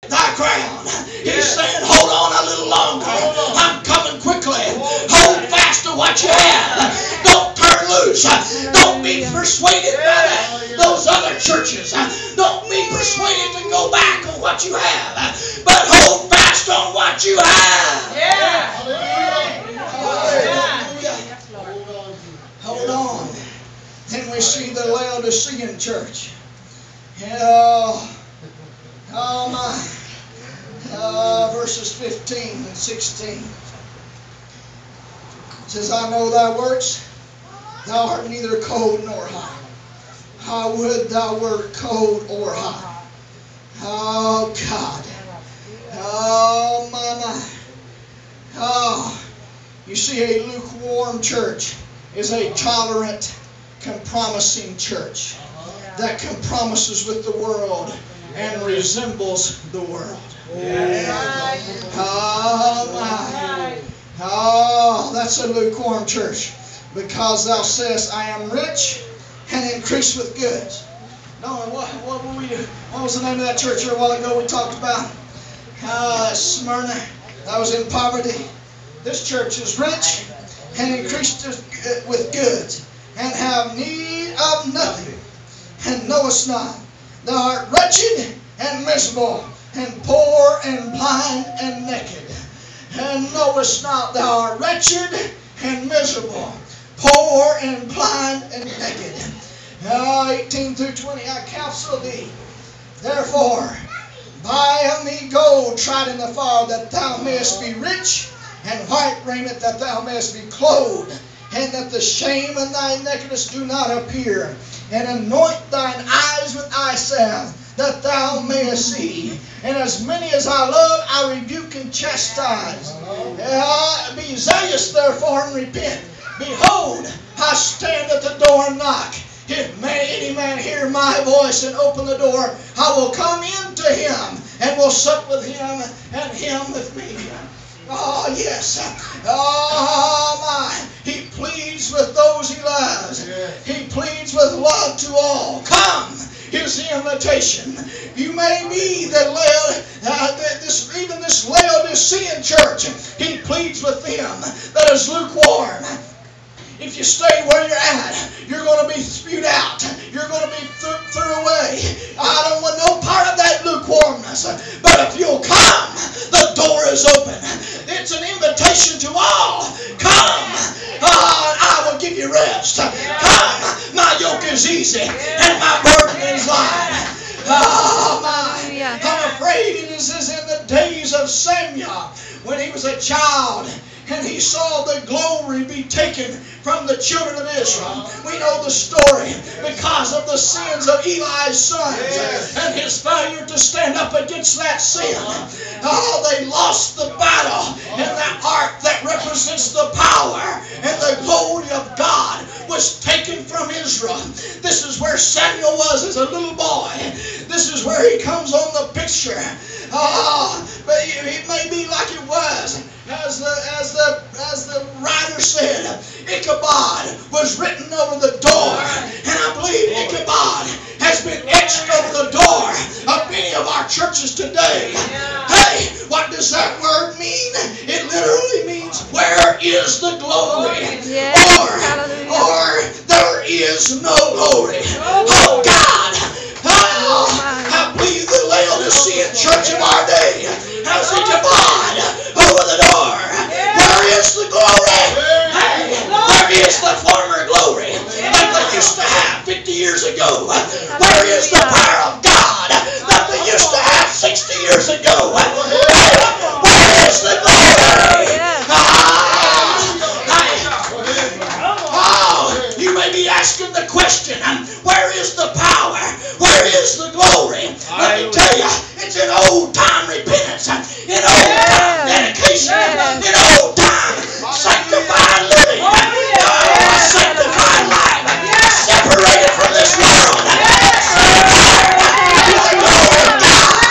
thy crown. He's saying, hold on a little longer. I'm coming quickly. Hold fast to what you have. Don't turn loose. Don't be persuaded by those other churches. Don't be persuaded to go back on what you have. But hold fast on what you have. Yeah. Hold on. Then we see the Laodicean church. Oh my. Verses 15 and 16. It says, I know thy works. Thou art neither cold nor hot. How would thou wert cold or hot? Oh God. Oh my. Oh. You see, a lukewarm church is a tolerant, compromising church that compromises with the world and resembles the world. Oh my. Oh, that's a lukewarm church. Because thou sayest, I am rich and increase with goods. No, what were we doing? What was the name of that church here a while ago we talked about? Smyrna. That was in poverty. This church is rich and increased with goods, and have need of nothing, and knowest not. Thou art wretched and miserable, and poor and blind and naked, and knowest not. Thou art wretched and miserable, poor and blind and naked. 18 through 20. I counsel thee, therefore, buy of me gold tried in the fire, that thou mayest be rich, and white raiment, that thou mayest be clothed, and that the shame of thy nakedness do not appear. And anoint thine eyes with eye salve, that thou mayest see. And as many as I love, I rebuke and chastise. Be zealous therefore and repent. Behold, I stand at the door and knock. If any man hear my voice and open the door, I will come in to him, and will sup with him, and him with me. Oh, yes. Oh, my. He pleads with those he loves. He pleads with love to all. Come is the invitation. You may be even this Laodicean church. He pleads with them that is lukewarm. If you stay where you're at, you're going to be spewed out. You're going to be threw away. I don't want no part of that lukewarmness. But if you'll come, the door is open. It's an invitation to all. Come, I will give you rest. Come, my yoke is easy and my burden is light. Oh my! I'm afraid it is as in the days of Samuel when he was a child, and he saw the glory be taken from the children of Israel. We know the story because of the sins of Eli's sons and his failure to stand up against that sin. Oh, they lost the battle, and that ark that represents the power and the glory of God was taken from Israel. This is where Samuel was as a little boy. This is where he comes on the picture. But it may be like it was, as the writer said, Ichabod was written over the door, and I believe Ichabod has been etched over the door of many of our churches today. Hey, what does that word mean? It literally means, where is the glory? Or there is no glory. Oh God! I believe the Laodicean church of our day has Ichabod over the door. Where is the glory? Hey, where is the former glory that they used to have 50 years ago? Where is the power of God that they used to have 60 years ago? Hey, where is the glory? You may be asking the question, where is the power? Where is the glory? Let me tell you, it's in old-time repentance, in old-time dedication, in old-time sanctified living, sanctified life, separated from this world, to the glory of God.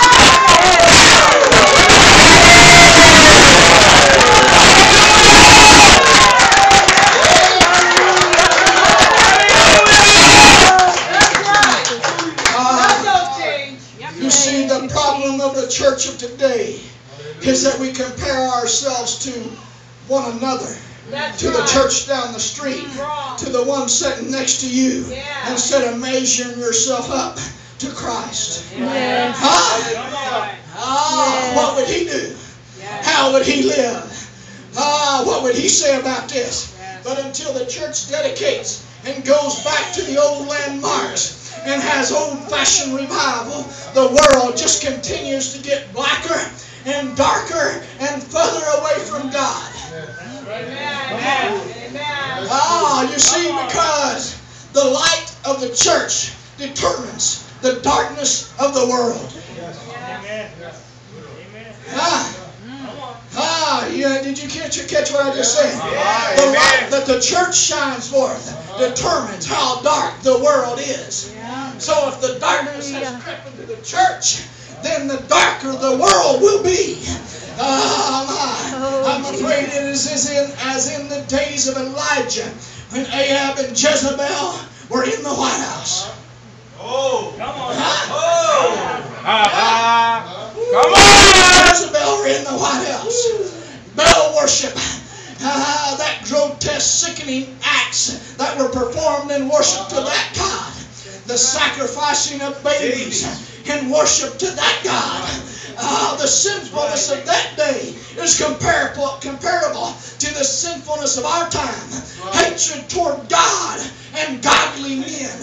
church of today is that we compare ourselves to one another. To the church down the street, to the one sitting next to you, instead of measuring yourself up to Christ. Yes. What would he do? How would he live? What would he say about this? But until the church dedicates and goes back to the old landmarks and has old-fashioned revival, the world just continues to get blacker and darker and further away from God. Amen. You see, because the light of the church determines the darkness of the world. Did you catch what I just said? The light that the church shines forth determines how dark the world is. So if the darkness has crept into the church, then the darker the world will be. I'm afraid it is as in the days of Elijah, when Ahab and Jezebel were in the White House. Oh, come on. Come on! Jezebel were in the White House. Baal worship. That grotesque, sickening acts that were performed in worship to that God. The sacrificing of babies in worship to that God. The sinfulness of that day is comparable to the sinfulness of our time. Hatred toward God and godly men.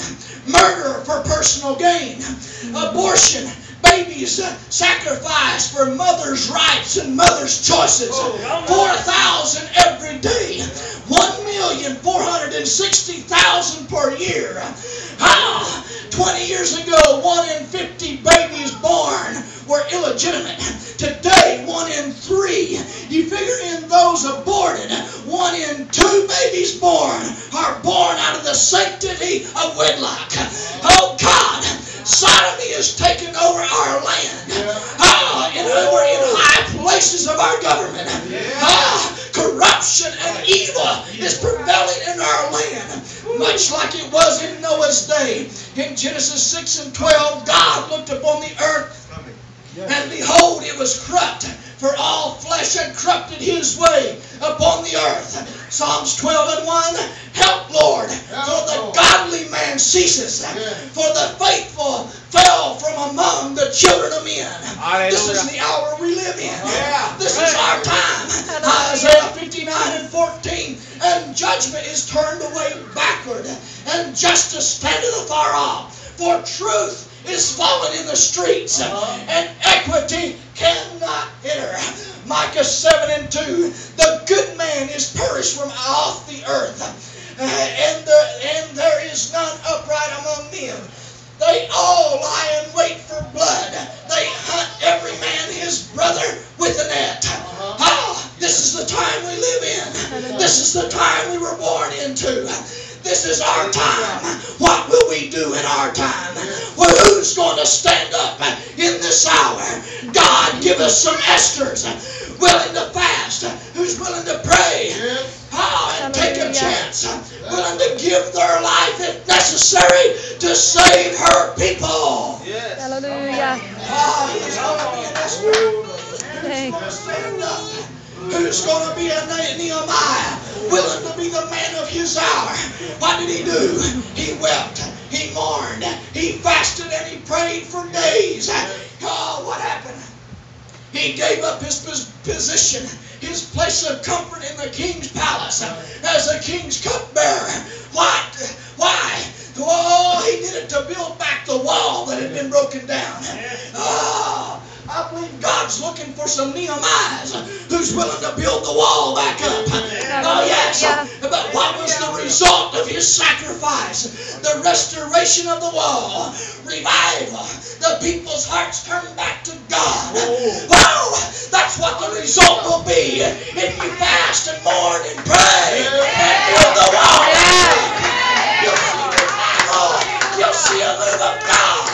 Murder for personal gain. Abortion. Babies sacrificed for mothers' rights and mothers' choices. 4,000 every day. 1,460,000 per year. 20 years ago, 1 in 50 babies born were illegitimate. Today, 1 in 3. You figure in those aborted, 1 in 2 babies born are born out of the sanctity of wedlock. Oh God, sodomy is taking over our land. And we're in high places of our government. Corruption and evil is prevailing in our land, much like it was in Noah's day. In Genesis 6 and 12, God looked upon the earth, and behold, it was corrupt, for all flesh had corrupted his way upon the earth. Psalms 12 and 1, help, Lord, for the godly man ceases, for the faithful fell from among the children of men. This is the hour we live in. This is our time. Isaiah 59 and 14, and judgment is turned away backward, and justice standeth afar off. For truth is fallen in the streets, and equity cannot enter. Micah 7 and 2, the good man is perished from off the earth, and there is none upright among men. They all lie in wait for blood. They hunt every man his brother with a net. This is the time we live in. This is the time we were born into. This is our time. What will we do in our time? Well, who's going to stand up in this hour? God, give us some Esthers willing to fast, who's willing to pray, and take a chance, willing to give their life if necessary to save her people. Yes. Hallelujah. Who's going to be an Esther? Who's going to stand up? Who's going to be a Nehemiah, willing to be the man of his hour? What did he do? He wept, he mourned, he fasted, and he prayed for days. What happened? He gave up his position, his place of comfort in the king's palace as the king's cupbearer. What? Why? Oh, he did it to build back the wall that had been broken down. I believe God's looking for some Nehemiahs who's willing to build the wall back up. Oh, yes. But what was the result of his sacrifice? The restoration of the wall. Revival. The people's hearts turned back to God. Wow! That's what the result will be if you fast and mourn and pray and build the wall. You'll see revival. You'll see a move of God.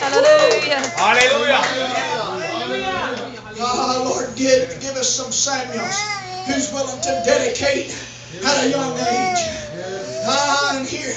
Hallelujah. Hallelujah. Lord, give us some Samuels who's willing to dedicate at a young age. And here,